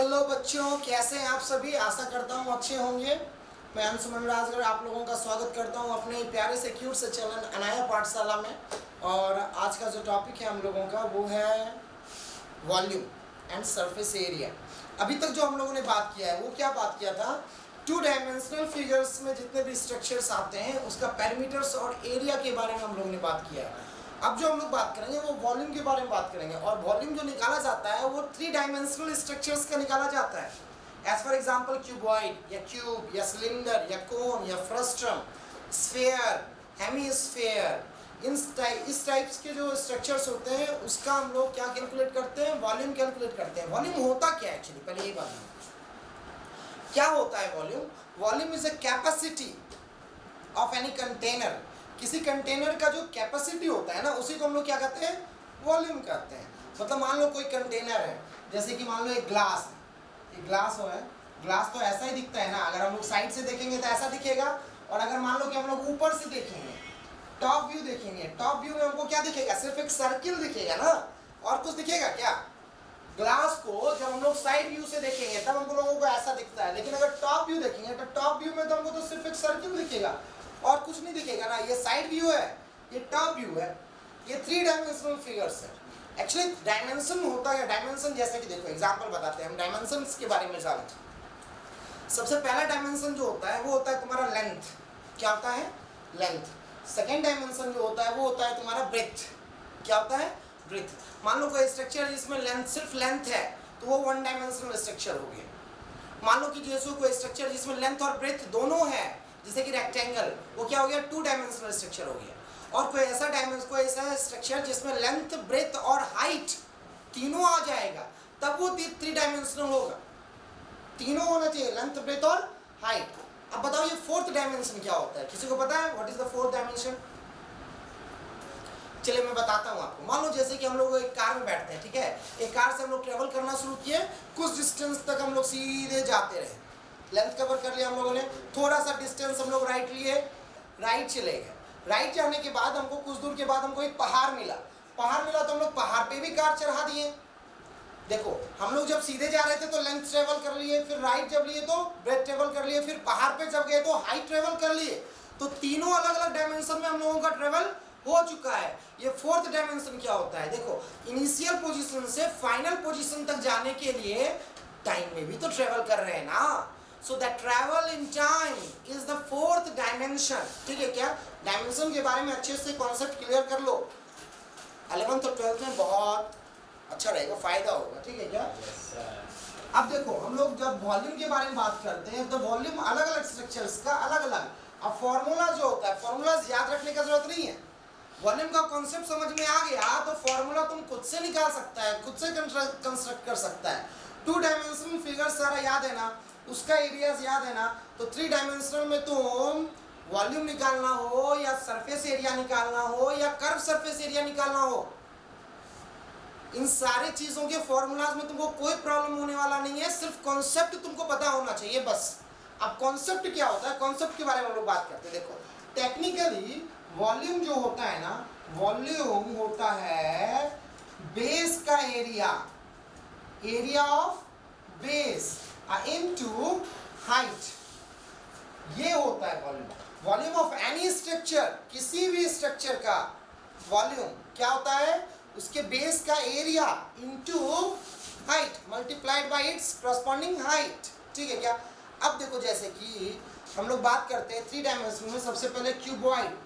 Hello बच्चों, कैसे हैं आप सभी। आशा करता हूँ अच्छे होंगे। मैं अंशुमन राजगढ़ आप लोगों का स्वागत करता हूँ अपने प्यारे से क्यूट से चैनल अनाया पाठशाला में। और आज का जो टॉपिक है हम लोगों का वो है वॉल्यूम एंड सरफेस एरिया। अभी तक जो हम लोगों ने बात किया है वो क्या बात किया था, 2 डायमेंशनल फिगर्स में जितने भी स्ट्रक्चर्स आते हैं उसका पैरामीटर्स और एरिया के बारे में हम लोगों ने बात किया है। अब जो हम लोग बात करेंगे वो वॉल्यूम के बारे में बात करेंगे। और वॉल्यूम जो निकाला जाता है वो 3 डायमेंशनल स्ट्रक्चर्स का निकाला जाता है। एज फॉर एग्जांपल क्यूबॉइड या क्यूब या सिलेंडर या कोन या फ्रस्ट्रम, स्फीयर, हेमीस्फीयर, इस टाइप्स के जो स्ट्रक्चर्स होते हैं उसका हम लोग क्या कैलकुलेट करते हैं, वॉल्यूम कैलकुलेट करते हैं। वॉल्यूम होता क्या है एक्चुअली, पहले ये बात क्या होता है volume. Volume is a capacity of any container. किसी कंटेनर का जो कैपेसिटी होता है ना उसी को हम लोग क्या कहते हैं, वॉल्यूम कहते हैं। मतलब मान लो कोई कंटेनर है, जैसे कि मान लो एक ग्लास है, एक ग्लास हो है, ग्लास तो ऐसा ही दिखता है ना। अगर हम लोग साइड से देखेंगे तो ऐसा दिखेगा, और अगर मान लो कि हम लोग ऊपर से देखेंगे, टॉप व्यू देखेंगे, टॉप व्यू में हमको क्या दिखेगा, सिर्फ एक सर्किल दिखेगा ना, और कुछ दिखेगा क्या। ग्लास को जब हम लोग साइड व्यू से देखेंगे तब हम लोगों को ऐसा दिखता है, लेकिन अगर टॉप व्यू देखेंगे तो टॉप व्यू में तो हमको तो सिर्फ एक सर्किल दिखेगा और कुछ नहीं दिखेगा ना। ये साइड व्यू है, ये टॉप व्यू है, ये 3 डायमेंशनल फिगर्स है। एक्चुअली डायमेंशन होता है, डायमेंशन जैसे कि देखो एग्जांपल बताते हैं हम डायमेंशंस के बारे में जानें। सबसे पहला डायमेंशन जो होता है वो होता है तुम्हारा लेंथ। क्या होता है, लेंथ। सेकेंड डायमेंशन जो होता है वो होता है तुम्हारा ब्रेथ। क्या होता है, ब्रेथ। मान लो कोई स्ट्रक्चर जिसमें लेंथ, सिर्फ लेंथ है तो वो 1 डायमेंशनल स्ट्रक्चर हो गया। मान लो कि जैसे कोई स्ट्रक्चर जिसमें लेंथ और ब्रेथ दोनों है, जैसे कि रेक्टेंगल, वो क्या हो गया, 2 डायमेंशनल स्ट्रक्चर हो गया। और कोई ऐसा स्ट्रक्चर जिसमें लेंथ, ब्रेथ और हाइट तीनों आ जाएगा तब वो 3 डायमेंशनल होगा। तीनों होना चाहिए, लेंथ, ब्रेथ और हाइट। अब बताओ ये 4th डायमेंशन क्या होता है, किसी को पता है what is the 4th dimension. चलिए मैं बताता हूँ आपको। मान लो जैसे कि हम लोग एक कार में बैठते हैं, ठीक है, एक कार से हम लोग ट्रेवल करना शुरू किए, कुछ डिस्टेंस तक हम लोग सीधे जाते रहे, लेंथ कवर कर लिया हम लोगों ने, थोड़ा सा डिस्टेंस हम लोग राइट लिए, राइट चले गए। राइट जाने के बाद हमको कुछ दूर के बाद हमको एक पहाड़ मिला, पहाड़ मिला तो हम लोग पहाड़ पे भी कार चढ़ा दिए। देखो हम लोग जब सीधे जा रहे थे तो लेंथ ट्रेवल कर लिए, फिर राइट जब लिए तो ब्रेथ ट्रेवल कर लिए, फिर पहाड़ पे जब गए तो हाइट ट्रेवल कर लिए। तो तीनों अलग अलग डायमेंशन में हम लोगों का ट्रेवल हो चुका है। ये 4th डायमेंशन क्या होता है, देखो इनिशियल पोजीशन से फाइनल पोजीशन तक जाने के लिए टाइम में भी तो ट्रेवल कर रहे हैं ना। So that travel in time is the 4th dimension. ठीक है, क्या डायमेंशन के बारे में अच्छे से कॉन्सेप्ट क्लियर कर लो, 11th और 12th में बहुत अच्छा रहेगा, फायदा होगा। ठीक है क्या, अब देखो हम लोग जब वॉल्यूम के बारे में बात करते हैं तो वॉल्यूम अलग अलग स्ट्रक्चर्स का अलग अलग। अब फॉर्मूला जो होता है, फॉर्मूलाज याद रखने का जरूरत नहीं है। वॉल्यूम का कॉन्सेप्ट समझ में आ गया तो फॉर्मूला तुम खुद से निकाल सकता है, खुद से कंस्ट्रक्ट कर सकता है। 2 डायमेंशनल फिगर सारा याद है ना, उसका एरियाज याद है ना। तो 3 डायमेंशनल में तुम वॉल्यूम निकालना हो या सरफेस एरिया निकालना हो या कर्व सरफेस एरिया निकालना हो, इन सारे चीजों के फॉर्मूलाज में तुमको कोई प्रॉब्लम होने वाला नहीं है, सिर्फ कॉन्सेप्ट तुमको पता होना चाहिए बस। अब कॉन्सेप्ट क्या होता है, कॉन्सेप्ट के बारे में हम लोग बात करते हैं। देखो टेक्निकली वॉल्यूम जो होता है ना, वॉल्यूम होता है बेस का area, area of base into height, ये होता है volume. Volume of any structure, किसी भी स्ट्रक्चर का वॉल्यूम क्या होता है, उसके बेस का area into height multiplied by it's corresponding height. ठीक है क्या। अब देखो जैसे कि हम लोग बात करते हैं 3 डायमेंशन में, सबसे पहले क्यूबॉइड।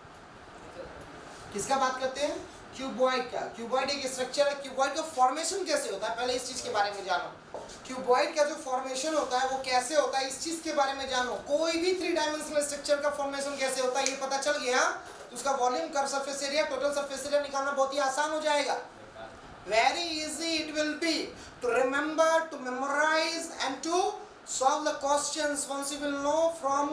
किसका बात करते हैं, क्यूबॉइड का। क्यूबॉइड एक स्ट्रक्चर है। क्यूबॉइड का फॉर्मेशन कैसे होता है, पहले इस चीज के बारे में जानो। क्यूबॉइड का जो फॉर्मेशन होता है वो कैसे होता है, इस चीज के बारे में जानो। कोई भी 3 डायमेंशनल स्ट्रक्चर का फॉर्मेशन कैसे होता है ये पता चल गया तो उसका volume, curve surface area, total surface area निकालना बहुत ही आसान हो जाएगा। Very easy it will be to remember, to memorize and to solve the questions once you will know from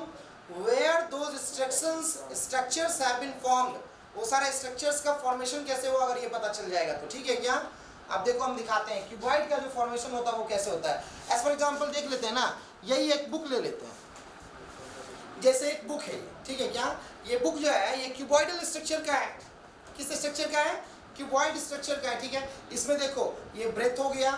where those structures have been formed। वो सारे structures का formation कैसे हुआ अगर ये पता चल जाएगा तो ठीक है क्या। अब देखो हम दिखाते हैं क्यूबॉइड का जो फॉर्मेशन होता है वो कैसे होता है। एज फॉर एग्जांपल देख लेते हैं ना, यही एक बुक ले लेते हैं, जैसे एक बुक है, ठीक है क्या। ये बुक जो है ये क्यूबॉइडल स्ट्रक्चर का है। किस स्ट्रक्चर का है, क्यूबॉइड स्ट्रक्चर का है। ठीक है, इसमें देखो ये ब्रेथ हो गया,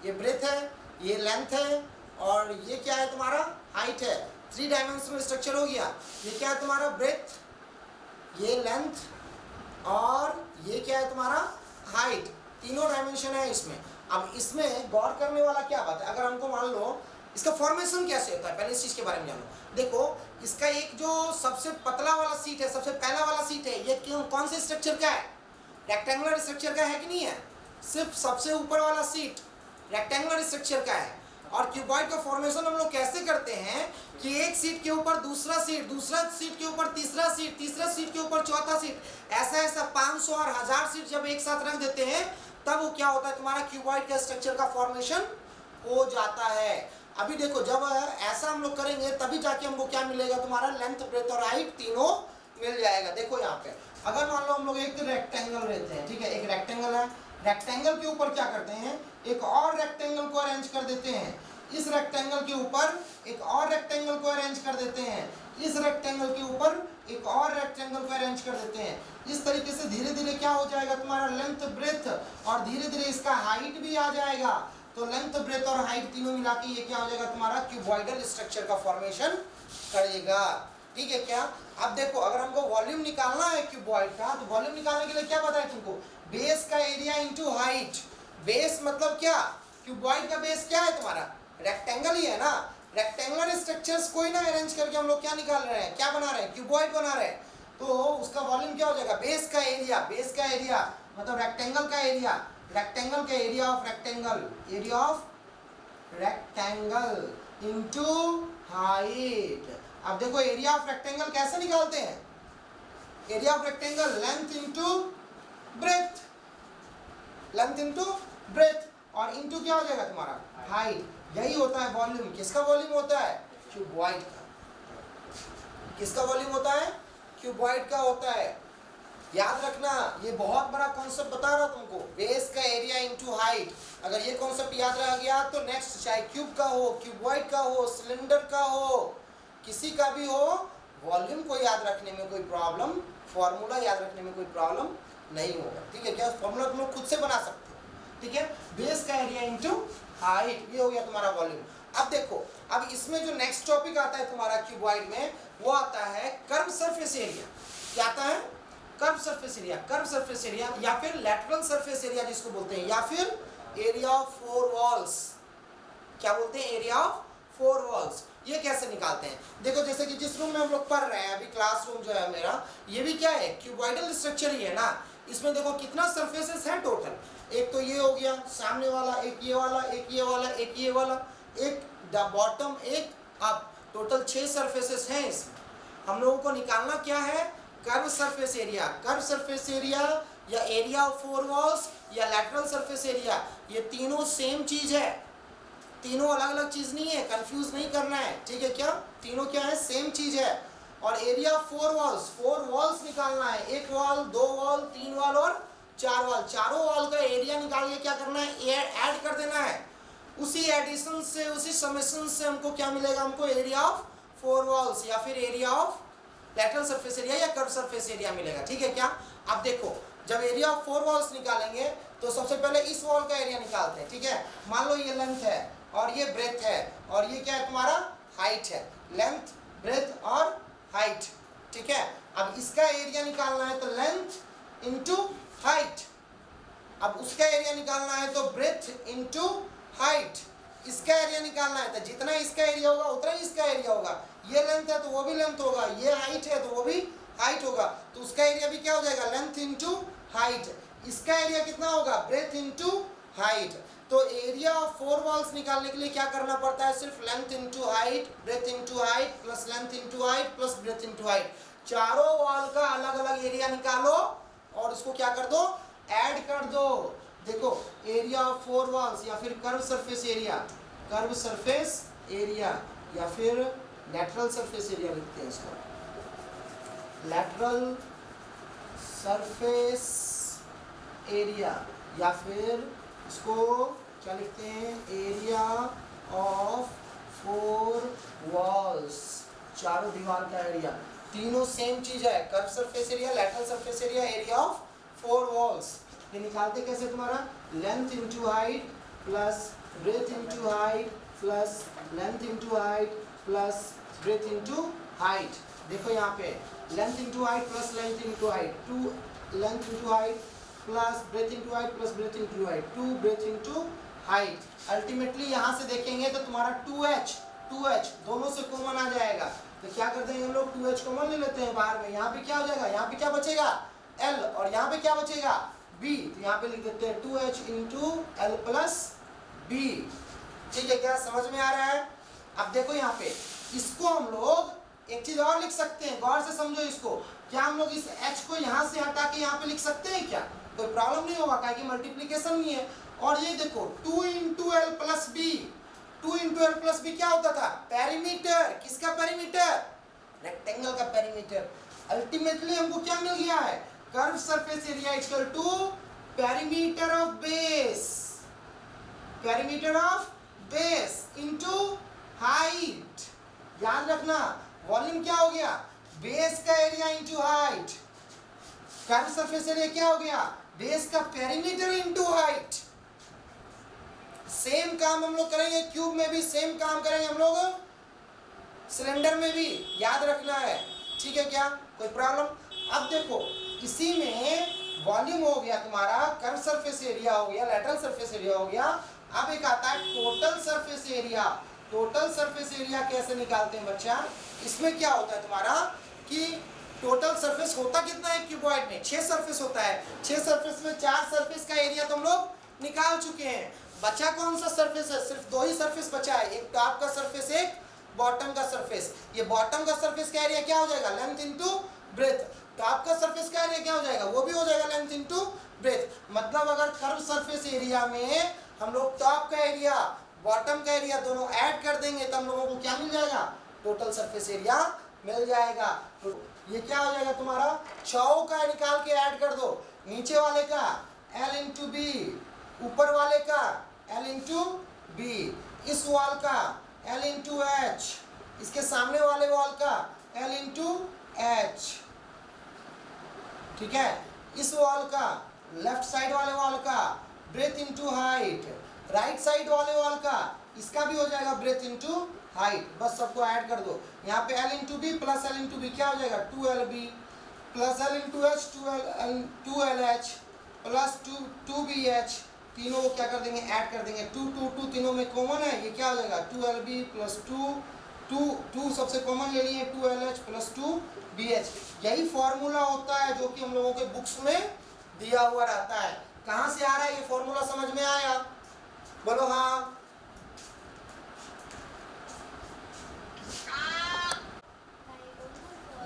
ये ब्रेथ है, ये लेंथ है और ये क्या है तुम्हारा हाइट है, 3 डायमेंशनल स्ट्रक्चर हो गया। ये क्या है तुम्हारा ब्रेथ, ये लेंथ और ये क्या है तुम्हारा हाइट, तीनों डायमेंशन है इसमें। अब इसमें गौर करने वाला क्या बात है, अगर हमको मान लो इसका फॉर्मेशन कैसे होता है, पहले इस चीज के बारे में जानो। देखो इसका एक जो सबसे पतला वाला सीट है, सबसे पहला वाला सीट है, ये क्यों कौन से स्ट्रक्चर का है, रेक्टेंगुलर स्ट्रक्चर का है कि नहीं है, सिर्फ सबसे ऊपर वाला सीट रेक्टेंगुलर स्ट्रक्चर का है। और क्यूबॉइड का फॉर्मेशन हम लोग कैसे करते हैं कि एक सीट के ऊपर दूसरा सीट, दूसरा सीट के ऊपर तीसरा सीट, तीसरा सीट के ऊपर चौथा सीट, ऐसा ऐसा 500 और 1000 सीट जब एक साथ रख देते हैं तब वो क्या होता है तुम्हारा क्यूबॉइड का स्ट्रक्चर का फॉर्मेशन हो जाता है। अभी देखो जब ऐसा हम लोग करेंगे तभी जाके हमको क्या मिलेगा, तुम्हारा लेंथ ब्रेथ और हाइट तीनों मिल जाएगा। देखो यहाँ पे अगर मान लो हम लोग एक रेक्टेंगल लेते हैं, ठीक है, एक रेक्टेंगल है, रेक्टेंगल के ऊपर क्या करते हैं, एक और रेक्टेंगल को अरेंज कर देते हैं, इस रेक्टेंगल के ऊपर एक और रेक्टेंगल को अरेंज कर देते हैं, इस रेक्टेंगल के ऊपर एक और रेक्टेंगल को अरेंज कर देते हैं। इस तरीके से धीरे धीरे क्या हो जाएगा तुम्हारा लेंथ ब्रेथ और धीरे धीरे इसका हाइट भी आ जाएगा। तो लेंथ ब्रेथ और हाइट तीनों मिला के ये क्या हो जाएगा तुम्हारा क्यूबॉइडल स्ट्रक्चर का फॉर्मेशन करेगा। ठीक है क्या। अब देखो अगर हमको वॉल्यूम निकालना है क्यूबॉइड का, तो वॉल्यूम निकालने के लिए क्या पता है तुमको, बेस का एरिया इंटू हाइट। बेस मतलब क्या, क्यूबॉइड का बेस क्या है तुम्हारा रेक्टेंगल ही है ना। रेक्टेंगुलर स्ट्रक्चर्स कोई ना अरेंज करके हम लोग क्या निकाल रहे हैं, क्या बना रहे हैं, क्यूबॉइड बना रहे हैं। तो उसका वॉल्यूम क्या हो जाएगा, बेस का एरिया। बेस का एरिया मतलब रेक्टेंगल का एरिया, रेक्टेंगल का area of rectangle, area of rectangle into height. अब देखो एरिया ऑफ रेक्टेंगल कैसे निकालते हैं, area of rectangle length into breadth, length into breadth और इनटू क्या हो जाएगा तुम्हारा हाइट। यही होता है वॉल्यूम। किसका वॉल्यूम होता है, क्यूबॉइड का। किसका वॉल्यूम होता है, क्यूबॉइड का होता है। याद रखना ये बहुत बड़ा कॉन्सेप्ट बता रहा हूं तुमको, बेस का एरिया इनटू हाइट। अगर ये कॉन्सेप्ट याद रह गया तो नेक्स्ट चाहे क्यूब का हो, क्यूबॉइड का हो, सिलेंडर का हो, किसी का भी हो, वॉल्यूम को याद रखने में कोई प्रॉब्लम, फॉर्मूला याद रखने में कोई प्रॉब्लम नहीं होगा। ठीक है क्या, फॉर्मूला तुम लोग खुद से बना सकते हो। ठीक है, बेस का एरिया इनटू हाइट, ये हो गया तुम्हारा वॉल्यूम। अब देखो अब इसमें जो नेक्स्ट टॉपिक आता है तुम्हारा क्यूबॉइड में, वो आता है कर्व सरफेस एरिया। क्या आता है, curve surface area. Curve surface area या फिर लैटरल सरफेस एरिया जिसको बोलते हैं, या फिर एरिया ऑफ 4 वॉल्स। क्या बोलते हैं, एरिया ऑफ 4 वॉल्स। ये कैसे निकालते हैं, देखो जैसे कि जिस रूम में हम लोग पढ़ रहे हैं अभी, क्लासरूम जो है मेरा, ये भी क्या है क्यूबॉइडल स्ट्रक्चर ही है ना। इसमें देखो कितना सरफेसेस है टोटल, एक तो ये हो गया सामने वाला, एक ये वाला, एक ये वाला, एक ये वाला, एक द बॉटम, एक अप, टोटल 6 सरफेसेस हैं इसमें। हम लोगों को निकालना क्या है, curve surface area. Curve surface area या एरिया ऑफ 4 वॉल्स या लैटरल सरफेस एरिया, ये तीनों सेम चीज है, तीनों अलग अलग चीज नहीं है, कंफ्यूज नहीं करना है। ठीक है क्या, तीनों क्या है, सेम चीज है। और एरिया ऑफ 4 वॉल्स, 4 वॉल्स निकालना है, 1 वॉल, 2 वॉल, 3 वॉल और 4 वॉल। चारों वॉल का एरिया निकाल के क्या करना है, ऐड कर देना है। उसी एडिशन से, उसी समेशन से हमको क्या मिलेगा, हमको एरिया ऑफ 4 वॉल्स या फिर area of lateral surface area या कर्व सरफेस एरिया मिलेगा। ठीक है क्या। अब देखो जब एरिया ऑफ 4 वॉल्स निकालेंगे तो सबसे पहले इस वॉल का एरिया निकालते हैं। ठीक है, मान लो ये लेंथ है और ये ब्रेथ है और ये क्या है तुम्हारा हाइट है, लेंथ ब्रेथ और हाइट। ठीक है, अब इसका एरिया निकालना है तो लेंथ इनटू हाइट। अब उसका एरिया निकालना है तो ब्रेथ इनटू हाइट। इसका एरिया निकालना है तो जितना इसका एरिया होगा उतना ही इसका एरिया होगा। ये लेंथ है तो वो भी लेंथ होगा, ये हाइट है तो वो भी हाइट होगा, तो उसका एरिया भी क्या हो जाएगा, लेंथ इनटू हाइट। इसका एरिया कितना होगा, ब्रेथ इनटू हाइट। तो एरिया ऑफ 4 वॉल्स निकालने के लिए क्या करना पड़ता है, सिर्फ length into height, breadth into height plus length into height plus breadth into height. चारों वॉल का अलग अलग एरिया निकालो और उसको क्या कर दो, ऐड कर दो। देखो एरिया ऑफ 4 वॉल्स या फिर curve surface area, curve surface area या फिर लैटरल सरफेस एरिया लिखते हैं इसको, लैटरल सरफेस एरिया या फिर इसको क्या लिखते हैं, एरिया ऑफ 4 वॉल्स, चारों दीवार का एरिया। तीनों सेम चीज है, curve surface area, lateral surface area, area of 4 walls. ये निकालते कैसे तुम्हारा, length into height plus breadth into height plus length into height plus breadth into height. देखो यहाँ पे length into height plus length into height, 2 length into height plus breadth into height plus breadth into height, 2 breadth into height. Ultimately यहाँ से देखेंगे तो तुम्हारा 2h दोनों से कॉमन आ जाएगा, तो क्या करते हैं हम लोग 2h कॉमन ले लेते हैं बाहर में। यहाँ पे क्या हो जाएगा, यहाँ पे क्या बचेगा l, और यहाँ पे क्या बचेगा b, तो यहाँ पे लिख देते हैं 2h into L plus B. ठीक है क्या, समझ में आ रहा है? अब देखो यहाँ पे इसको हम लोग एक चीज और लिख सकते हैं, गौर से समझो इसको। क्या हम लोग इस h को यहाँ से हटा के यहाँ पे लिख सकते हैं क्या? कोई प्रॉब्लम नहीं होगा, क्योंकि मल्टीप्लीकेशन नहीं है। और ये देखो 2 into L plus B, 2 into L plus B क्या होता था, पेरीमीटर। किसका पेरीमीटर? रेक्टेंगल का पेरीमीटर। अल्टीमेटली हमको क्या मिल गया है, curve surface area equal to perimeter of base, perimeter of base into height. याद रखना वॉल्यूम क्या हो गया, बेस का area into height. Curve surface area क्या हो गया, बेस का पेरीमीटर इनटू हाइट। सेम काम हम लोग करेंगे क्यूब में भी, सेम काम करेंगे हम लोग सिलेंडर में भी, याद रखना है। ठीक है क्या, कोई प्रॉब्लम? अब देखो इसी में वॉल्यूम हो गया तुम्हारा, कर्व सरफेस एरिया हो गया, लैटरल सरफेस एरिया हो गया। अब एक आता है total surface area. Total surface area कैसे निकालते हैं बच्चा? इसमें क्या होता है तुम्हारा कि टोटल सरफेस होता कितना है क्यूबॉइड में, 6 सरफेस होता है। 6 सरफेस में 4 सरफेस का एरिया तो हम लोग निकाल चुके हैं। बचा कौन सा सरफेस है, सिर्फ 2 ही सरफेस बचा है, एक टॉप का सरफेस, एक बॉटम का सरफेस। ये बॉटम का सरफेस का एरिया क्या हो जाएगा, लेंथ इनटू ब्रेथ। टॉप का सरफेस का एरिया क्या हो जाएगा, वो भी हो जाएगा लेंथ इनटू ब्रेथ। मतलब अगर कर्व सरफेस एरिया में हम लोग टॉप का एरिया बॉटम का एरिया दोनों ऐड कर देंगे तो हम लोगों को क्या मिल जाएगा, टोटल सरफेस एरिया मिल जाएगा। तो ये क्या हो जाएगा तुम्हारा, 6 का निकाल के ऐड कर दो, नीचे वाले का L इंटू बी, ऊपर वाले का L इंटू बी, इस वॉल का L इंटू एच, इसके सामने वाले वॉल का L इंटू एच। ठीक है, इस वॉल का लेफ्ट साइड वाले वॉल का breath into height, right side वाले वॉल का इसका भी हो जाएगा ब्रेथ इंटू हाइट। बस सबको ऐड कर दो। यहाँ पे L into B plus L into B क्या हो जाएगा, 2LB plus L into H 2LH plus 2BH। तीनों को क्या कर देंगे, ऐड कर देंगे। 2 तीनों में कॉमन है, ये क्या हो जाएगा 2LB प्लस 2 सबसे कॉमन ले लिए 2LH प्लस 2BH। यही फॉर्मूला होता है जो कि हम लोगों के बुक्स में दिया हुआ रहता है। कहाँ से आ रहा है ये फॉर्मूला, समझ में आया? बोलो हाँ।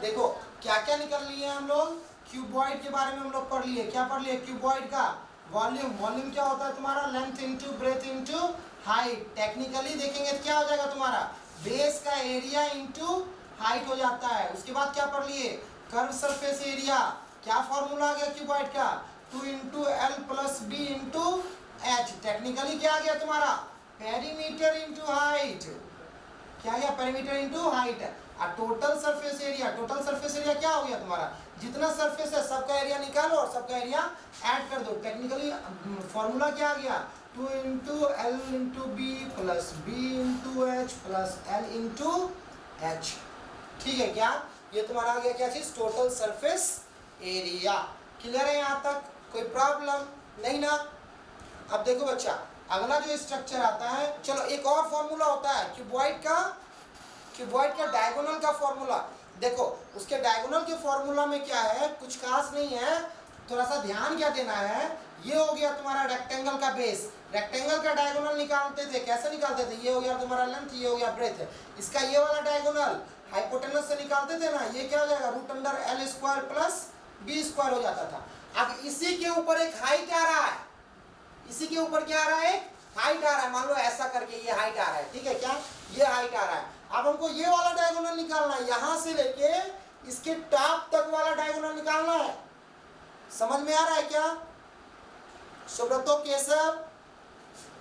देखो क्या क्या निकल लिए हम लोग, क्यूबॉइड के बारे में हम लोग पढ़ लिए। क्या पढ़ लिए, क्यूबॉइड का वॉल्यूम। वॉल्यूम क्या होता है तुम्हारा, length into breadth into height. Technically देखेंगे तो क्या हो जाएगा तुम्हारा, बेस का एरिया इंटू हाइट हो जाता है। उसके बाद क्या पढ़ लिए, कर्व सरफेस एरिया। क्या फॉर्मूला आ गया क्यूबॉइड का, 2 into L plus B into H. Technically क्या आ गया तुम्हारा, पेरीमीटर इंटू हाइट। क्या गया, पेरीमीटर इंटू हाइट। और total surface area, total surface area क्या हो गया तुम्हारा, जितना सरफेस है सबका एरिया निकालो और सबका एरिया ऐड कर दो। टेक्निकली फॉर्मूला क्या आ गया, 2 into L into B plus B into H plus L into H. ठीक है क्या, ये तुम्हारा आ गया क्या चीज, टोटल सरफेस एरिया। क्लियर है यहाँ तक, कोई प्रॉब्लम नहीं ना? अब देखो बच्चा अगला जो स्ट्रक्चर आता है, चलो एक और फॉर्मूला होता है क्यूबॉइड का डायगोनल का फॉर्मूला। देखो उसके डायगोनल के फॉर्मूला में क्या है, कुछ खास नहीं है, थोड़ा सा ध्यान क्या देना है। ये हो गया तुम्हारा रेक्टेंगल का बेस। रेक्टेंगल का डायगोनल निकालते थे, कैसे निकालते थे, ये हो गया तुम्हारा लेंथ, ये हो गया ब्रेथ। इसका ये वाला डायगोनल हाइपोटेनस से निकालते थे ना, ये क्या हो जाएगा, root under L square plus B square हो जाता था। अब इसी के ऊपर एक हाइट आ रहा है, इसी के ऊपर क्या आ रहा है, हाइट आ रहा है। मान लो ऐसा करके ये हाइट आ रहा है, ठीक है क्या, ये हाइट आ रहा है। अब हमको ये वाला डायगोनल निकालना है, यहां से लेके इसके टॉप तक वाला डायगोनल निकालना है। समझ में आ रहा है क्या सुब्रतो केशव?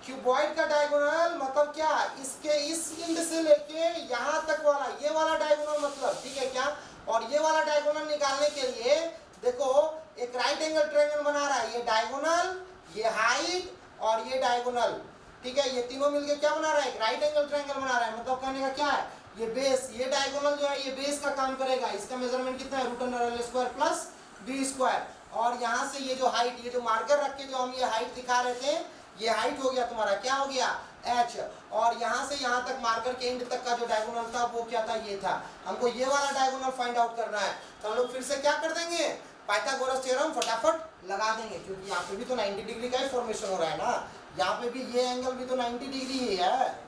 क्यूबॉइड का डायगोनल मतलब क्या, इसके इस एंड से लेके यहां तक वाला, ये वाला डायगोनल मतलब, ठीक है क्या। और ये वाला डायगोनल निकालने के लिए देखो एक राइट एंगल ट्रायंगल बना रहा है, ये डायगोनल, ये हाइट और ये डायगोनल, ठीक है, ये तीनों मिलके क्या बना रहा है, एक राइट एंगल ट्रायंगल बना रहा है। मतलब कहने का क्या है, ये बेस, ये डायगोनल जो है ये बेस का काम करेगा। इसका मेजरमेंट कितना है, root under L square plus B square. और यहाँ से ये जो हाइट, ये जो मार्कर रख के जो हम ये हाइट दिखा रहे थे, ये हाइट हो गया तुम्हारा, क्या हो गया, h। और यहाँ से यहाँ तक मार्कर के एंड तक का जो डायगोनल था वो क्या था, ये था। हमको ये वाला डायगोनल फाइंड आउट करना है। तो हम लोग फिर से क्या कर देंगे, पाइथागोरस थ्योरम फटाफट लगा देंगे, क्योंकि यहाँ पे भी तो 90 डिग्री का ही फॉर्मेशन हो रहा है ना। यहाँ पे भी ये एंगल भी तो 90 डिग्री ही है,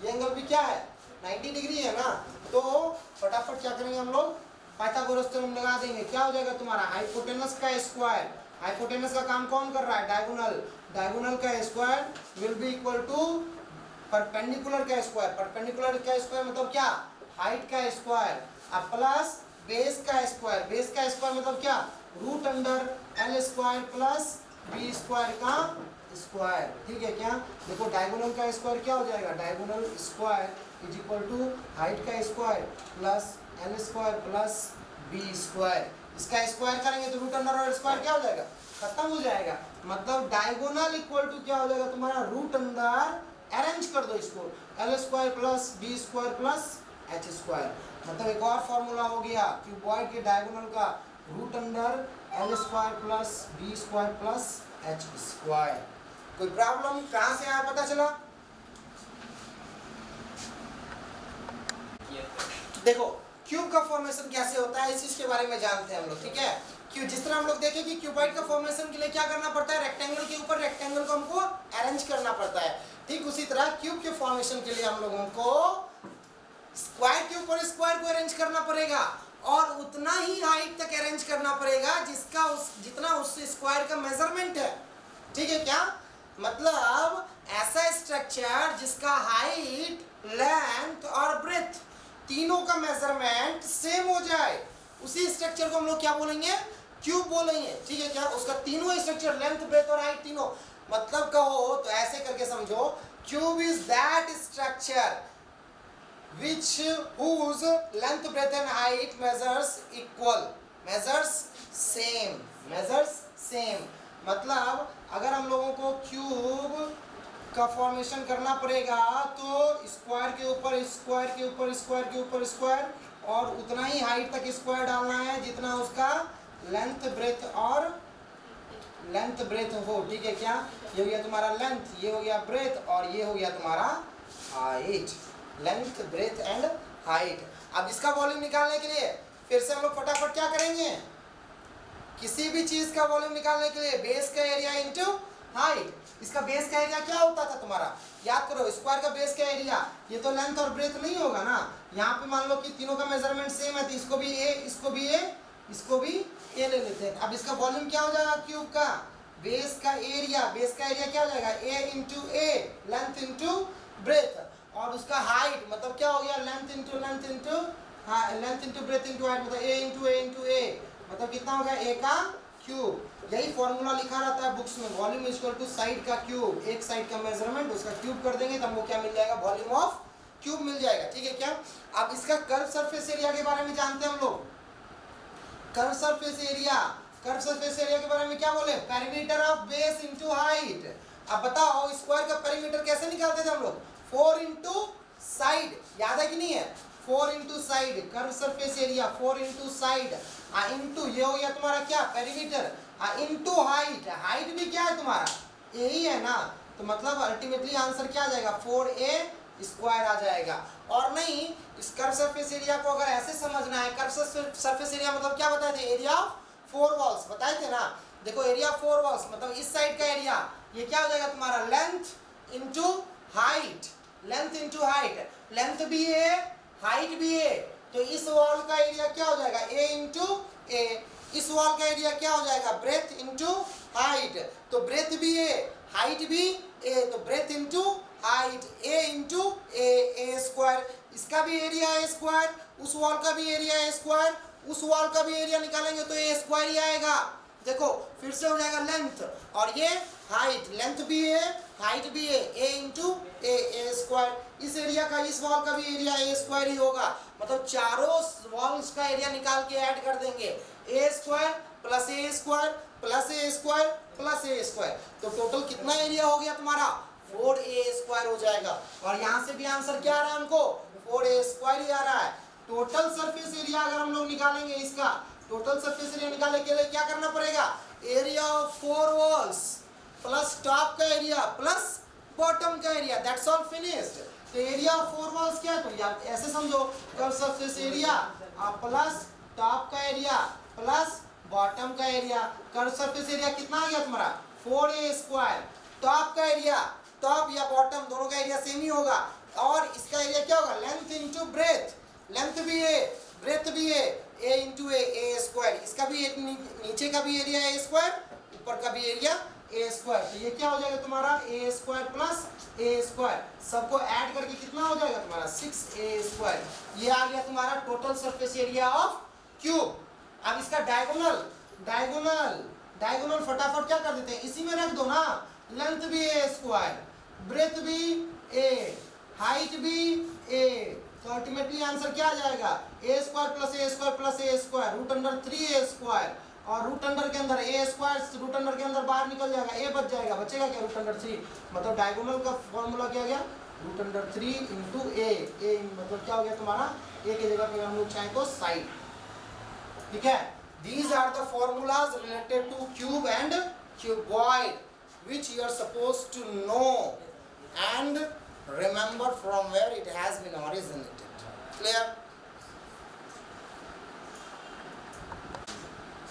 ये एंगल भी क्या है, 90 डिग्री है ना। तो फटाफट क्या करेंगे हम लोग, पाइथागोरस थ्योरम लगा देंगे। क्या हो जाएगा तुम्हारा, हाइपोटेनस का स्क्वायर, हाइपोटेनस का काम कौन कर रहा है, डायगोनल, डायगोनल का square will be equal to perpendicular का स्क्वायर। परपेंडिकुलर का स्क्वायर मतलब क्या, हाइट का स्क्वायर, अब प्लस बेस का स्क्वायर। बेस का स्क्वायर मतलब क्या, root under L square plus B square का स्क्वायर। ठीक है क्या, देखो डायगोनल का स्क्वायर क्या हो जाएगा, diagonal square is equal to height का square plus L square plus B square. इसका स्क्वायर करेंगे तो रूट अंडर और स्क्वायर क्या हो जाएगा, खत्म हो जाएगा। मतलब डायगोनल इक्वल टू क्या हो जाएगा तुम्हारा, रूट अंडर, अरेंज कर दो इसको, L square plus B square plus H square. मतलब एक और फॉर्मूला हो गया क्यूबॉइड के डायगोनल का, root under L square plus B square plus H square. कोई प्रॉब्लम, कहाँ से आया पता चला। देखो क्यूब का फॉर्मेशन कैसे होता है इस चीज के बारे में जानते हैं हम लोग, ठीक है। क्यों, जिस तरह हम लोग देखें कि क्यूबॉइड का फॉर्मेशन के लिए क्या करना पड़ता है, रेक्टेंगल के ऊपर रेक्टेंगल को हमको अरेंज करना पड़ता है। ठीक उसी तरह क्यूब के फॉर्मेशन के लिए हम लोगों को स्क्वायर के ऊपर स्क्वायर को अरेंज करना पड़ेगा, और उतना ही हाइट तक अरेंज करना पड़ेगा जिसका जितना उस स्क्वायर का मेजरमेंट है। ठीक है क्या, मतलब ऐसा स्ट्रक्चर जिसका हाइट, लेंथ और ब्रेथ तीनों का मेजरमेंट सेम हो जाए, उसी स्ट्रक्चर को हम लोग क्या बोलेंगे, क्यूब बोलेंगे। ठीक है क्या, उसका तीनों स्ट्रक्चर, लेंथ ब्रेथ और हाइट तीनों, मतलब कहो तो ऐसे करके समझो, cube is that structure which whose length breadth and height measures equal, measures same। मतलब अगर हम लोगों को क्यूब का फॉर्मेशन करना पड़ेगा तो स्क्वायर के ऊपर स्क्वायर के ऊपर स्क्वायर के ऊपर स्क्वायर, और उतना ही हाइट तक स्क्वायर डालना है जितना उसका लेंथ ब्रेथ और लेंथ ब्रेथ हो। ठीक है क्या, ये हो गया तुम्हारा लेंथ, ये हो गया ब्रेथ, और ये हो गया तुम्हारा height, length breadth and height. अब इसका वॉल्यूम निकालने के लिए फिर से हम लोग फटाफट क्या करेंगे, किसी भी चीज का वॉल्यूम निकालने के लिए बेस का एरिया इनटू हाइट। इसका बेस का एरिया क्या होता था तुम्हारा, याद करो, स्क्वायर का बेस का एरिया, ये तो लेंथ और ब्रेथ नहीं होगा ना। यहाँ पे मान लो कि तीनों का मेजरमेंट सेम है, तो इसको भी ए, इसको भी ए, इसको भी ए ले लेते हैं। अब इसका वॉल्यूम क्या हो जाएगा क्यूब का, बेस का एरिया, बेस का एरिया क्या हो जाएगा, ए इंटू ए, लेंथ इंटू ब्रेथ, और उसका हाइट मतलब क्या हो गया, length into breadth into height, मतलब ए इंटू ए, मतलब कितना हो गया, ए का क्यूब। यही फॉर्मूला लिखा रहता है बुक्स में, volume is equal to side का क्यूब। एक साइड का मेजरमेंट उसका क्यूब कर देंगे तो हमको क्या मिल जाएगा, वॉल्यूम ऑफ क्यूब मिल जाएगा। ठीक है क्या, अब इसका कर्व सरफेस एरिया के बारे में जानते हैं हम लोग। कर्व सरफेस एरिया के बारे में क्या बोले, perimeter of base into height. अब बताओ स्क्वायर का पेरीमीटर कैसे निकालते थे हम लोग, 4 इंटू साइड, याद है कि नहीं है, 4 into side, curve surface area 4 into side, into ये हो गया तुम्हारा क्या, पेरीमीटर, इंटू हाइट। हाइट भी क्या है तुम्हारा, ए ही है ना, तो मतलब अल्टीमेटली आंसर क्या आ जाएगा, 4a स्क्वायर आ जाएगा। और नहीं, इस कर्व सरफेस एरिया को अगर ऐसे समझना है, कर्व सरफेस एरिया मतलब क्या बताए थे, एरिया ऑफ 4 वॉल्स बताए थे ना। देखो एरिया 4 वॉल्स मतलब इस साइड का एरिया, ये क्या हो जाएगा तुम्हारा, length into height, length into height, length भी है हाइट भी है, तो इस वॉल का एरिया क्या हो जाएगा, ए इंटू ए। इस वॉल का एरिया क्या हो जाएगा, ब्रेथ इंटू हाइट, तो ब्रेथ भी है हाइट भी ए, तो ब्रेथ इंटू हाइट, ए इंटू ए स्क्वायर। इसका भी एरिया है स्क्वायर, उस वॉल का भी एरिया है स्क्वायर, उस वॉल का भी एरिया निकालेंगे तो ए स्क्वायर ही आएगा। देखो फिर से हो जाएगा लेंथ, और ये हाइट, लेंथ भी है हाइट भी है, ए इंटू ए स्क्वायर। इस एरिया का, इस वॉल का भी एरिया ए स्क्वायर ही होगा, मतलब चारों वॉल्स का एरिया निकाल के ऐड कर देंगे, ए स्क्वायर प्लस ए स्क्वायर प्लस ए स्क्वायर प्लस ए स्क्वायर, तो टोटल कितना एरिया हो गया तुम्हारा, 4a² हो जाएगा। और यहाँ से भी आंसर क्या आ रहा है हमको, 4a² ही आ रहा है। टोटल सरफेस एरिया अगर हम लोग निकालेंगे, इसका टोटल सरफेस एरिया निकालने के लिए क्या करना पड़ेगा, area of 4 walls plus top का एरिया प्लस बॉटम का एरिया, दैट्स ऑल फिनिश्ड। तो एरिया ऑफ 4 वॉल्स क्या है, तो यार ऐसे समझो, curve surface area plus top का एरिया प्लस बॉटम का एरिया। कर्व सरफेस एरिया कितना आ गया तुम्हारा, 4a²। टॉप का एरिया, टॉप या बॉटम दोनों का एरिया सेम ही होगा, और इसका एरिया क्या होगा, लेंथ इंटू ब्रेथ, लेंथ भी है ब्रेथ भी है, a इंटू a² इसका भी नीचे का भी एरिया a², ऊपर का भी एरिया a²। तो ये क्या हो जाएगा तुम्हारा, a² प्लस a², सबको ऐड करके कितना हो जाएगा तुम्हारा 6a²। ये आ गया तुम्हारा total surface area of cube. अब इसका डायगोनल डायगोनल डायगोनल फटाफट क्या कर देते हैं, इसी में रख दो ना, लेंथ भी a², ब्रेथ भी a, हाइट भी a, तो अल्टीमेटली आंसर क्या आ जाएगा, a² plus a² plus a², root under 3a², और रूट अंडर के अंदर a², रूट अंडर के अंदर बाहर निकल जाएगा, a बच जाएगा, बचेगा क्या, रूट अंडर 3, मतलब डायगोनल का फॉर्मूला क्या गया, रूट अंडर 3 इंटू a मतलब क्या हो गया तुम्हारा, a की जगह पे हम लोग चाहें तो साइड, ठीक है। These are the formulas related to cube and cuboid which you are supposed to know and remember from where it has been originated. Clear?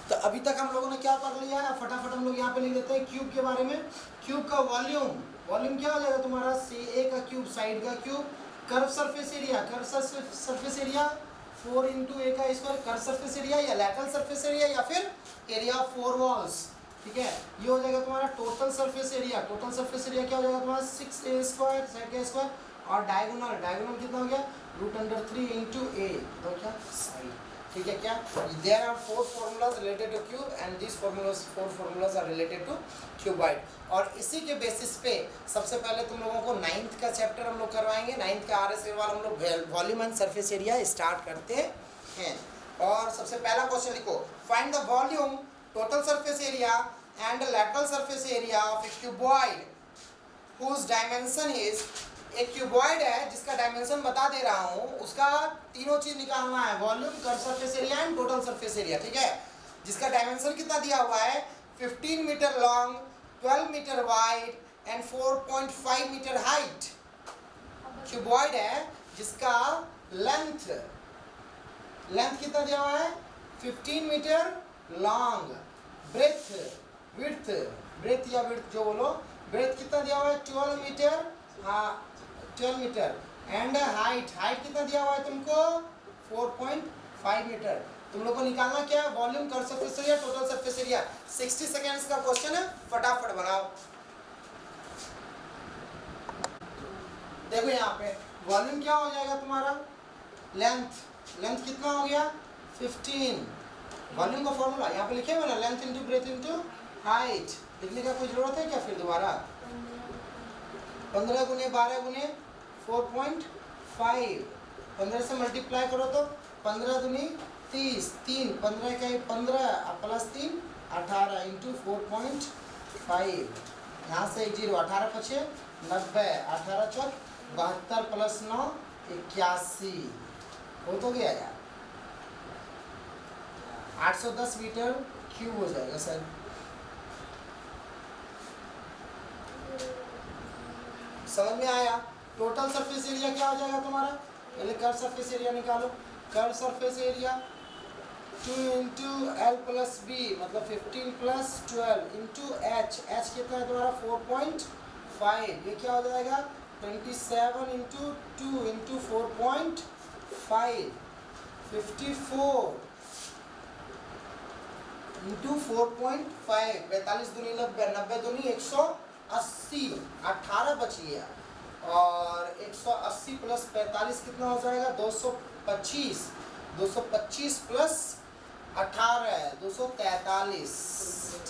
तो अभी तक हम लोगों ने क्या पढ़ लिया है, फटाफट हम लोग यहाँ पे लिख देते हैं क्यूब के बारे में। क्यूब का वॉल्यूम, वॉल्यूम क्या हो जाएगा तुम्हारा, a का क्यूब साइड का cube, curve surface area, curve surface area 4 into a का स्क्वायर, कर्व सरफेस एरिया या लैटरल सरफेस एरिया या फिर एरिया ऑफ 4 वॉल्स, ठीक है। ये हो जाएगा तुम्हारा total surface area, total surface area क्या हो जाएगा तुम्हारा 6a² साइड का स्क्वायर, और डायगोनल डायगोनल कितना हो गया, रूट अंडर 3 इंटू a, तो क्या साइड, ठीक है। क्या, there are 4 formulas related to cube and these formulas 4 formulas are related to cuboid। और इसी के बेसिस पे सबसे पहले तुम लोगों को 9th का चैप्टर हम लोग करवाएंगे, 9th का RS वाला हम लोग volume and surface area start करते हैं। और सबसे पहला क्वेश्चन लिखो, find the volume, total surface area and lateral surface area of A cuboid whose dimension is, एक क्यूबॉइड है जिसका डायमेंशन बता दे रहा हूँ, उसका तीनों चीज निकालना है, volume, curve surface area and total surface area, ठीक है। जिसका डायमेंशन कितना दिया हुआ है, 15 metre long, 12 metre wide and 4.5 metre height. Cuboid है जिसका लेंथ कितना दिया हुआ है, 15 metre long, breadth width, breadth या विड्थ जो बोलो, ब्रेथ कितना दिया हुआ है 12 मीटर, हाँ 12 मीटर, एंड हाइट कितना दिया हुआ है तुमको 4.5 मीटर। तुम लोग को निकालना क्या है, volume, curve surface area, total surface area. 60 seconds का क्वेश्चन है, फटाफट बनाओ। देखो यहाँ पे वॉल्यूम क्या हो जाएगा तुम्हारा, लेंथ कितना हो गया 15, वॉल्यूम का फॉर्मूला यहाँ पे लिखे हुए ना, length into breadth into height, लिखने का कोई जरूरत है क्या फिर दोबारा, 15 गुने 12 गुने 4.5, 15 से मल्टीप्लाई करो तो 15 दूनी 30, 3 15 का 15 प्लस 3 18 इंटू 4.5, यहाँ से 1 0, 18 पचे 90, 18 चौक 72 प्लस 9 81, हो तो गया यार, 810 मीटर क्यूब हो जाएगा सर। समझ में आया। टोटल सरफेस एरिया क्या हो जाएगा तुम्हारा, पहले कर्व सरफेस एरिया निकालो, curve surface area 2 into L plus B मतलब 15 प्लस 12 इंटू एच, एच कितना है तुम्हारा 4.5, ये क्या हो जाएगा 27 इंटू 2 इंटू 4.5, 54 इंटू 4.5, 45 दूनी 90, 90 दूनी 180, 18 बच गया, और 180 प्लस 45 कितना हो जाएगा 225, 225 प्लस 18 243,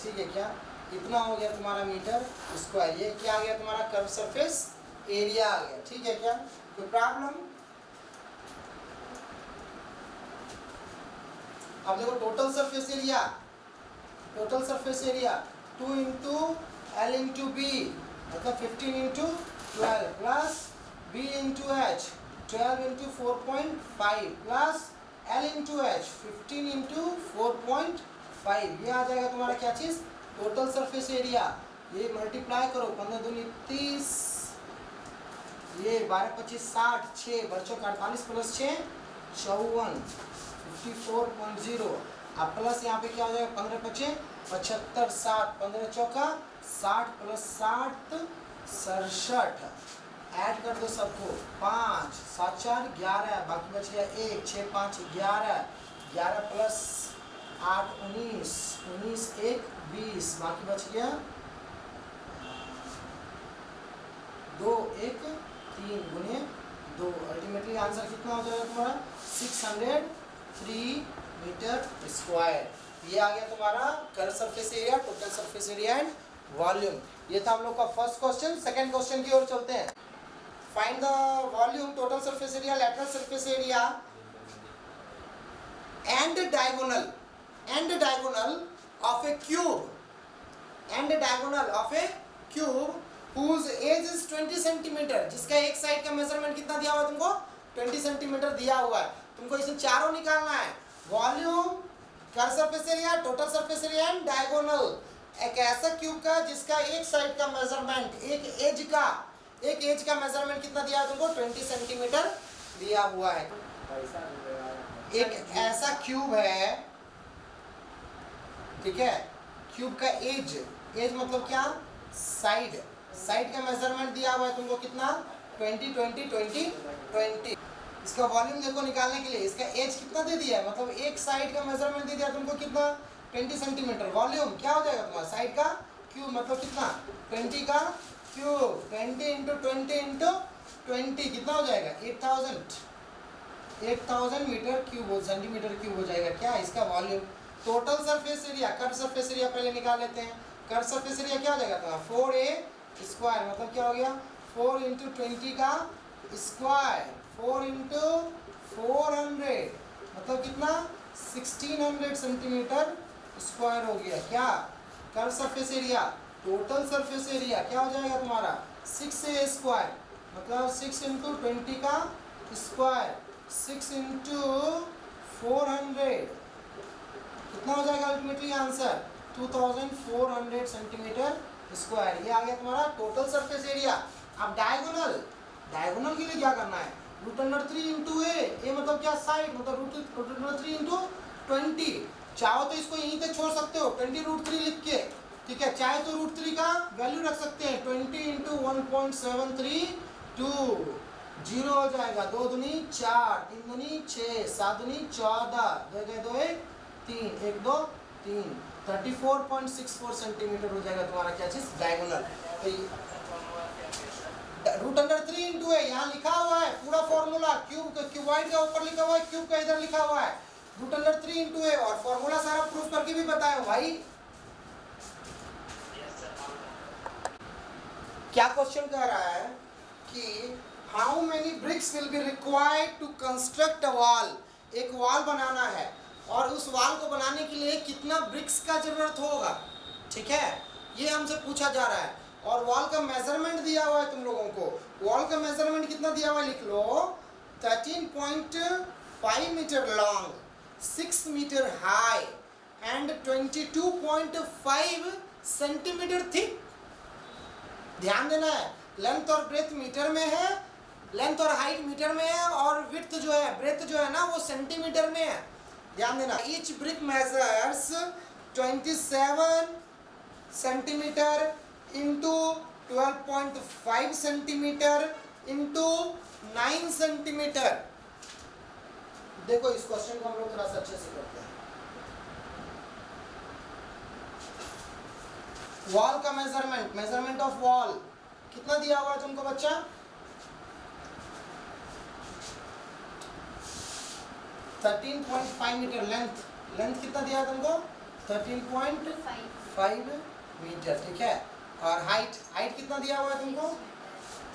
ठीक है। क्या इतना हो गया तुम्हारा मीटर स्क्वायर, ये क्या आ गया तुम्हारा कर्व सरफेस एरिया आ गया, ठीक है। क्या कोई प्रॉब्लम, अब देखो total surface area 2 into L into B मतलब 15 into 12 plus B into H 12 into 4.5 plus L into H 15 into 4.5। ये आ जाएगा तुम्हारा क्या चीज़, टोटल सरफेस एरिया। ये मल्टीप्लाई करो, 15 दूनी 30, ये 12 25 60, 6 बच्चों का 48 प्लस 6 54, 54.0। अब प्लस यहाँ पे क्या हो जाएगा, 15 25 75, 7 15 चौका 60 प्लस 60 67। ऐड कर दो सबको, 5 7 4 11, बाकी बच गया 1 6 5 11, 11 प्लस 8 19, 19 1 20, बाकी बच गया 2 1 3 गुने 2। अल्टीमेटली आंसर कितना हो जाएगा तुम्हारा, 603 मीटर स्क्वायर। ये आ गया तुम्हारा curve surface area, total surface area and volume. ये था हम लोग का फर्स्ट क्वेश्चन। सेकंड क्वेश्चन की ओर चलते हैं। Find the volume, total surface area, lateral surface area and diagonal of a cube, and diagonal of a cube whose edge is 20 centimetre, जिसका एक साइड का मेजरमेंट कितना दिया हुआ है तुमको, 20 सेंटीमीटर दिया हुआ है। तुमको इसमें चारों निकालना है, volume, curve surface area, total surface area and diagonal. एक ऐसा क्यूब का जिसका एक साइड का मेजरमेंट, एक एज का मेजरमेंट कितना दिया है तुमको, 20 सेंटीमीटर दिया हुआ है। एक ऐसा क्यूब है, ठीक है, क्यूब का एज मतलब क्या, साइड का मेजरमेंट दिया हुआ है तुमको कितना, 20 20 20 20। इसका वॉल्यूम देखो निकालने के लिए, इसका एज कितना दे दिया है, मतलब एक साइड का मेजरमेंट दे दिया तुमको कितना, 20 सेंटीमीटर। वॉल्यूम क्या हो जाएगा तुम्हारा, साइड का क्यूब मतलब कितना, 20 का क्यूब, 20 इंटू 20 इंटू 20 कितना हो जाएगा, 8000 मीटर क्यूब, सेंटीमीटर क्यूब हो जाएगा क्या इसका volume. Total surface area, curve surface area पहले निकाल लेते हैं। कर्व सरफेस एरिया क्या हो जाएगा तुम्हारा, 4a स्क्वायर, मतलब क्या हो गया, 4 इंटू 20 का स्क्वायर, 4 इंटू 400 मतलब कितना, 1600 सेंटीमीटर स्क्वायर हो गया क्या curve surface area. Total surface area क्या हो जाएगा तुम्हारा, 6a स्क्वायर, मतलब 6 इंटू 20 का स्क्वायर, 6 इंटू 400 कितना हो जाएगा अल्टीमेटली आंसर, 2400 सेंटीमीटर स्क्वायर। ये आ गया तुम्हारा टोटल सरफेस एरिया। अब डायगोनल के लिए क्या करना है, √3 इंटू ए मतलब क्या, साइड, मतलब √3 इंटू 20। चाहो तो इसको यहीं तक छोड़ सकते हो 20√3 लिख के, ठीक है, चाहे तो √3 का वैल्यू रख सकते हैं, 20 इंटू 1.732 0 हो जाएगा, 2 दूनी 4, 3 दूनी 6, 7 दूनी 14, 2 2 1 3, 1 2 3, 34.64 सेंटीमीटर हो जाएगा तुम्हारा क्या चीज, डायगोनल। √3 इंटू है, यहाँ लिखा हुआ है पूरा फॉर्मूला, क्यूबॉइड का ऊपर लिखा हुआ है, क्यूब का इधर लिखा हुआ है, √3 इंटू है, और फॉर्मूला सारा प्रूफ करके भी बताया भाई। क्या क्वेश्चन कह रहा है कि how many bricks will be required to construct a wall, एक वॉल बनाना है और उस वॉल को बनाने के लिए कितना ब्रिक्स का जरूरत होगा, ठीक है, ये हमसे पूछा जा रहा है। और वॉल का मेजरमेंट दिया हुआ है तुम लोगों को, वॉल का मेजरमेंट कितना दिया हुआ है लिख लो, 13.5 metre long, 6 metre high and 22.5 centimetre thick. ध्यान देना है, लेंथ और ब्रेथ मीटर में है, लेंथ और हाइट मीटर में है, और विड्थ जो है, ब्रेथ जो है ना, वो सेंटीमीटर में है। ध्यान देना, each brick measures 27 centimetre into 12.5 centimetre into 9 centimetre. देखो इस क्वेश्चन को हम लोग थोड़ा सा अच्छे से करते हैं। वॉल का मेजरमेंट ऑफ वॉल कितना दिया हुआ है तुमको बच्चा, 13.5 मीटर लेंथ कितना दिया है तुमको, 13.5 मीटर, ठीक है, और हाइट कितना दिया हुआ है तुमको,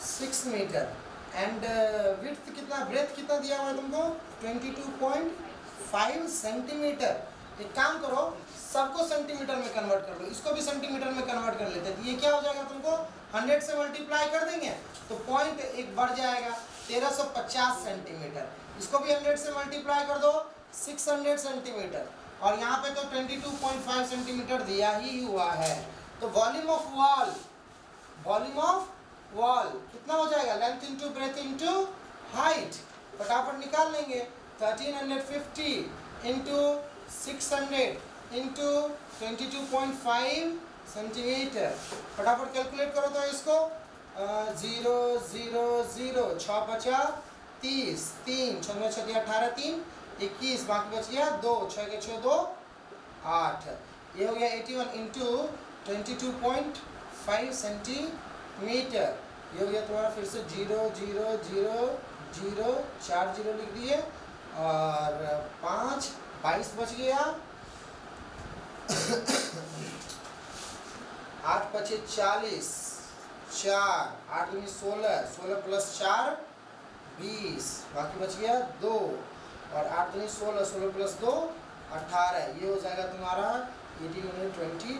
6 मीटर, एंड विड्थ कितना, ब्रेथ कितना दिया हुआ है तुमको, 22.5 सेंटीमीटर। एक काम करो, सबको सेंटीमीटर में कन्वर्ट कर लो, इसको भी सेंटीमीटर में कन्वर्ट कर लेते हैं। तो ये क्या हो जाएगा, तुमको 100 से मल्टीप्लाई कर देंगे तो पॉइंट एक बढ़ जाएगा 1350 सेंटीमीटर। इसको भी 100 से मल्टीप्लाई कर दो 600 सेंटीमीटर, और यहाँ पे तो 22.5 सेंटीमीटर दिया ही हुआ है। तो वॉल्यूम ऑफ वॉल कितना हो जाएगा, length into breadth into height, फटाफट निकाल लेंगे। 1350 इंटू 600 इंटू 22.5 सेंटीमीटर, फटाफट कैलकुलेट करो तो इसको। 0 0 0 6 5 30, 3 6 6 18 3 21, बाकी बच गया 2 6 के 6 2 8, ये हो गया 81 इंटू 22.5 सेंटीमीटर। ये हो गया तुम्हारा फिर से 0 0 0 0 4 0 लिख दिए, और 5 22 बच गया 8 बचे 40, 4 8 दूनी 16, 16 प्लस 4 20, बाकी बच गया 2, और 8 दूनी 16, 16 प्लस 2 18, ये हो जाएगा तुम्हारा 1822।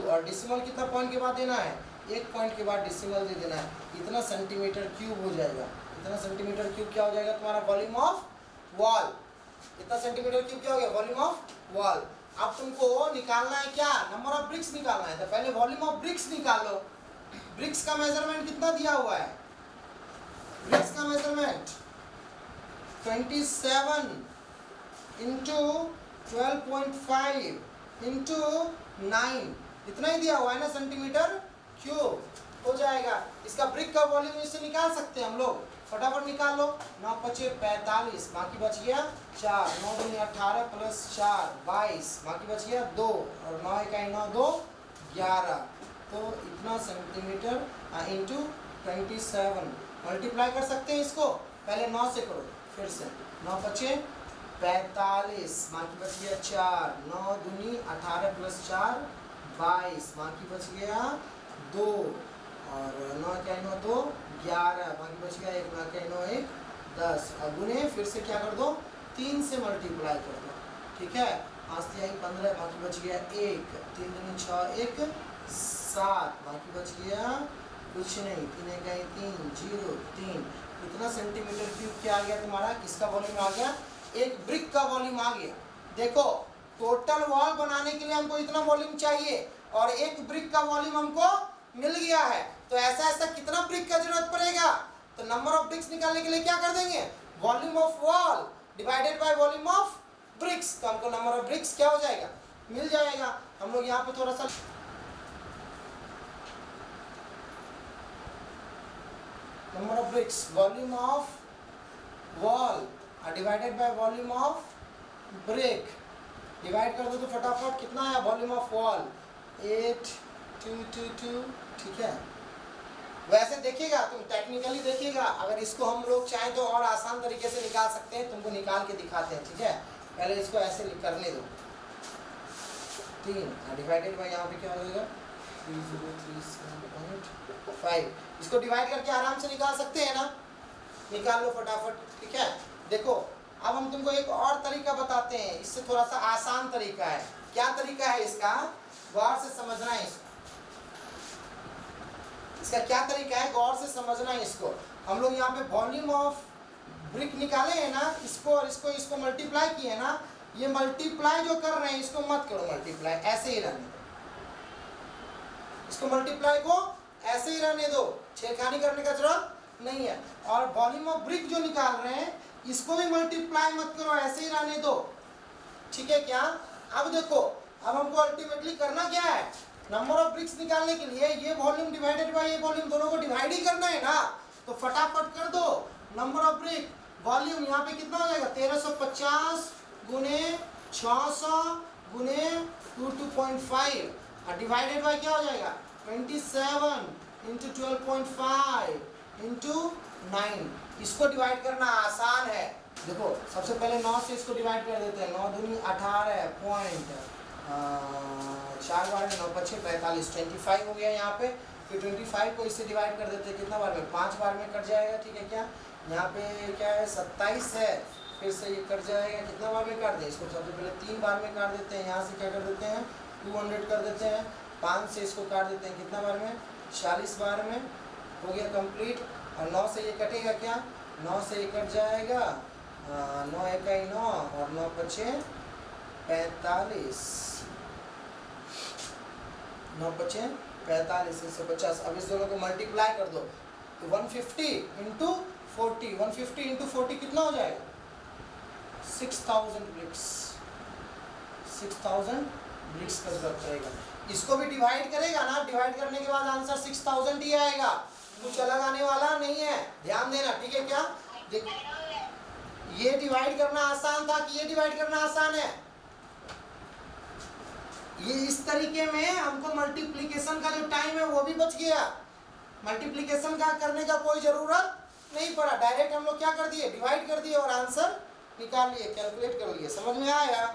और डिसिमल कितना पॉइंट के बाद देना है, एक पॉइंट के बाद डिसिमल दे देना है, इतना सेंटीमीटर क्यूब हो जाएगा। इतना सेंटीमीटर क्यूब क्या हो जाएगा तुम्हारा, वॉल्यूम ऑफ वॉल। इतना सेंटीमीटर क्यूब क्या हो गया, वॉल्यूम ऑफ वॉल। अब तुमको निकालना है क्या, नंबर ऑफ ब्रिक्स निकालना है। तो पहले वॉल्यूम ऑफ ब्रिक्स निकालो। ब्रिक्स का मेजरमेंट कितना दिया हुआ है, ब्रिक्स का मेजरमेंट 27 इंटू 12.5 इंटू 9, इतना ही दिया हुआ है ना सेंटीमीटर क्यूब हो जाएगा। इसका ब्रिक का वॉल्यूम इससे निकाल सकते हैं हम लोग, फटाफट निकाल लो। 9 5 45, बाकी बच गया 4, 9 दूनी 18 प्लस 4 22, बाकी बच गया 2, और 9 इकाई 9 2 11, तो इतना सेंटीमीटर इंटू 27 मल्टीप्लाई कर सकते हैं इसको। पहले 9 से करो, फिर से 9 5 45, बाकी बच गया 4, 9 दूनी 18 प्लस 4 22, बाकी बच गया 2, और 9 इकाई 9 2 11, बाकी बच गया 1, 9 इकाई 9 1 10, और गुने फिर से क्या कर दो, 3 से मल्टीप्लाई कर दो, ठीक है। 5 3 15, बाकी बच गया 1, 3 दूनी 6 1 7, बाकी बच गया कुछ नहीं, 3 इकाई 3 0 3। इतना सेंटीमीटर क्यूब क्या आ गया तुम्हारा, किसका वॉल्यूम आ गया, एक ब्रिक का वॉल्यूम आ गया। देखो टोटल वॉल बनाने के लिए हमको इतना वॉल्यूम चाहिए, और एक ब्रिक का वॉल्यूम हमको मिल गया है। तो ऐसा ऐसा कितना ब्रिक का जरूरत पड़ेगा, तो नंबर ऑफ ब्रिक्स निकालने के लिए क्या कर देंगे, volume of wall divided by volume of BRICS. तो हमको नंबर ऑफ ब्रिक्स क्या हो जाएगा, मिल जाएगा। हम लोग यहाँ पे थोड़ा सा number of BRICS, volume of wall divided by volume of brick, divide कर दो तो फटाफट कितना है, वॉल्यूम ऑफ वॉल 8222, ठीक है। वैसे देखिएगा तुम, टेक्निकली देखिएगा, अगर इसको हम लोग चाहें तो और आसान तरीके से निकाल सकते हैं, तुमको निकाल के दिखाते हैं, ठीक है। पहले इसको ऐसे करने दो, 3 डिवाइडेड बाय यहाँ पे क्या हो जाएगा 3037.5, इसको डिवाइड करके आराम से निकाल सकते हैं ना, निकाल लो फटाफट, ठीक है। देखो अब हम तुमको एक और तरीका बताते हैं, इससे थोड़ा सा आसान तरीका है। क्या तरीका है इसका, गौर से समझना है इसको। इसका क्या तरीका है, गौर से समझना है इसको। हम लोग यहाँ पे वॉल्यूम ऑफ ब्रिक निकाले हैं ना, इसको और इसको मल्टीप्लाई किए हैं ना, ये मल्टीप्लाई जो कर रहे हैं इसको मत करो मल्टीप्लाई, ऐसे ही रहने दो। इसको मल्टीप्लाई को ऐसे ही रहने दो, छेड़खानी करने का जरूरत नहीं है। और वॉल्यूम ऑफ ब्रिक जो निकाल रहे हैं इसको भी मल्टीप्लाई मत करो, ऐसे ही रहने दो, ठीक है क्या। अब देखो, अब हमको अल्टीमेटली करना क्या है, नंबर ऑफ ब्रिक्स निकालने के लिए ये वॉल्यूम डिवाइडेड बाय ये वॉल्यूम दोनों को डिवाइड ही करना है ना। तो फटाफट कर दो, नंबर ऑफ ब्रिक वॉल्यूम यहाँ पे कितना हो जाएगा 1350 गुने 600 गुने 22.5, और डिवाइडेड बाय क्या हो जाएगा 27 इंटू 12.5 इंटू 9। इसको डिवाइड करना आसान है। देखो सबसे पहले 9 से इसको डिवाइड कर देते हैं, 9 दूनी 18 पॉइंट 4 बार में 9 5 45, 25 हो गया यहाँ पे। फिर 25 को इससे डिवाइड कर देते हैं कितना बार में, 5 बार में कट जाएगा, ठीक है क्या। यहाँ पे क्या है 27 है, फिर से ये कट जाएगा, कितना बार में काट दें इसको, सबसे पहले 3 बार में काट देते हैं, यहाँ से क्या कर देते हैं 200 कर देते हैं, 5 से इसको काट देते हैं कितना बार में 40 बार में, हो गया कंप्लीट। और 9 से ये कटेगा क्या, 9 से ये कट जाएगा, 9 इकाई 9 और 9 पचे 45, 9 पचे 45, 150। अब इस दोनों को मल्टीप्लाई कर दो तो 150 इंटू 40, 150 इंटू 40 कितना हो जाएगा 6000 ब्रिक्स, 6000 ब्रिक्स का जरूरत पड़ेगा। इसको भी डिवाइड करेगा ना, डिवाइड करने के बाद आंसर 6000 ही आएगा, कुछ अलग आने वाला नहीं है, ध्यान देना, ठीक है क्या। देखो ये डिवाइड करना आसान था कि ये डिवाइड करना आसान है, ये इस तरीके में हमको मल्टीप्लिकेशन का जो टाइम है वो भी बच गया, मल्टीप्लिकेशन का करने का कोई जरूरत नहीं पड़ा, डायरेक्ट हम लोग क्या कर दिए डिवाइड कर दिए और आंसर निकाल लिए, कैलकुलेट कर लिए। समझ में आया।